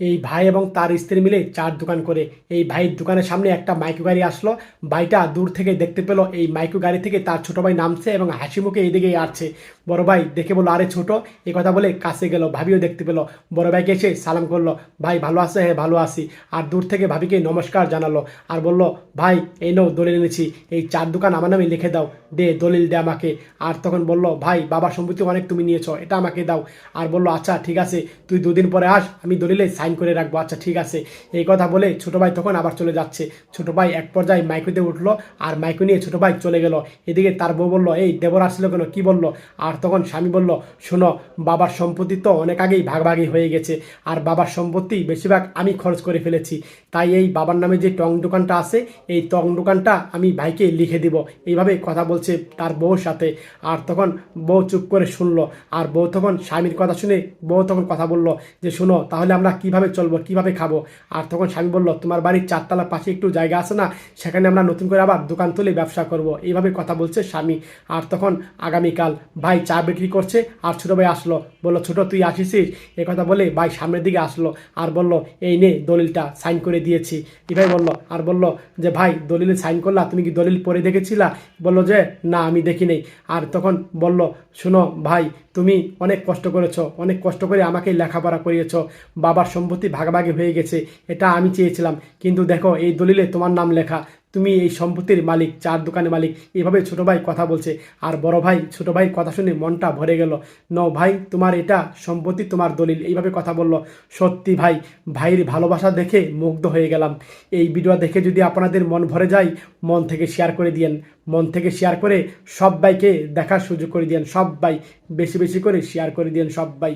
এই ভাই এবং তার স্ত্রী মিলে চার দোকান করে। এই ভাইয়ের দোকানের সামনে একটা মাইক্রো গাড়ি আসলো। ভাইটা দূর থেকে দেখতে পেলো এই মাইক্রো গাড়ি থেকে তার ছোট ভাই নামছে এবং হাসি মুখে এইদিকেই আসছে। বড় ভাই দেখে বললো, আরে ছোট, এই কথা বলে কাছে গেল। ভাবিও দেখতে পেলো, বড় ভাইকে এসে সালাম করলো, ভাই ভালো আছে? হ্যাঁ ভালো আছি। আর দূর থেকে ভাবিকে নমস্কার জানালো আর বলল, ভাই এই নাও দলিল এনেছি, এই চার দোকান আমার নামে লিখে দাও, দে দলিল দে আমাকে। আর তখন বলল, ভাই বাবার সম্পত্তি অনেক তুমি নিয়েছো, এটা আমাকে দাও। আর বলল, আচ্ছা ঠিক আছে, তুই দুদিন পরে আস, আমি দলিলে সাইন করে রাখবো। আচ্ছা ঠিক আছে। এই কথা বলে ছোট ভাই তখন আবার চলে যাচ্ছে। ছোট ভাই এক পর্যায়ে মাইকুতে উঠলো আর মাইকু নিয়ে ছোট ভাই চলে গেল। এদিকে তার বউ বলল, এই দেবর আসলো কেন, কি বললো? আর তখন স্বামী বলল, শোনো, বাবার সম্পত্তি তো অনেক আগেই ভাগাভাগি হয়ে গেছে, আর বাবার সম্পত্তি বেশিরভাগ আমি খরচ করে ফেলেছি। তাই এই বাবার নামে যে টং দোকানটা আছে, এই টং দোকানটা আমি ভাইকে লিখে দিব। এইভাবে কথা বলছে তার বউর সাথে। আর তখন বউ চুপ করে শুনলো। আর বউ তখন স্বামীর কথা শুনে বউ তখন কথা বললো যে, শোনো, তাহলে আমরা কিভাবে চলবো, কিভাবে খাবো? আর তখন স্বামী বলল, তোমার বাড়ির চারতলার পাশে একটু জায়গা আছে না, সেখানে আমরা নতুন করে আবার দোকান তুলে ব্যবসা করব। এইভাবে কথা বলছে স্বামী। আর তখন আগামীকাল ভাই চা বিক্রি করছে আর ছোটো ভাই আসলো, বললো, ছোট তুই আসিসিস? এ কথা বলে ভাই সামনের দিকে আসলো আর বলল, এই নে দলিলটা, সাইন করে দিয়েছি। এভাবে বললো আর বলল যে, ভাই দলিলে সাইন করলা, তুমি কি দলিল পড়ে দেখেছিলা? বললো যে, না আমি দেখি নেই। আর তখন বলল, শোনো ভাই, তুমি অনেক কষ্ট করেছো, অনেক কষ্ট করে আমাকে লেখাপড়া করিয়েছো, বাবার সম্পত্তি ভাগাভাগি হয়ে গেছে, এটা আমি চেয়েছিলাম, কিন্তু দেখো এই দলিলে তোমার নাম লেখা, তুমি এই সম্পত্তির মালিক, চার দোকানের মালিক। এভাবে ছোট ভাই কথা বলছে। আর বড় ভাই ছোট ভাইয়ের কথা শুনে মনটা ভরে গেল। ন ভাই, তোমার এটা সম্পত্তি, তোমার দলিল, এইভাবে কথা বলল। সত্যি ভাই, ভাইয়ের ভালোবাসা দেখে মুগ্ধ হয়ে গেলাম। এই ভিডিও দেখে যদি আপনাদের মন ভরে যায়, মন থেকে শেয়ার করে দিয়েন, মন থেকে শেয়ার করে সব ভাইকে দেখার সুযোগ করে দিয়েন, সব ভাই বেশি বেশি করে শেয়ার করে দিয়েন সব ভাই।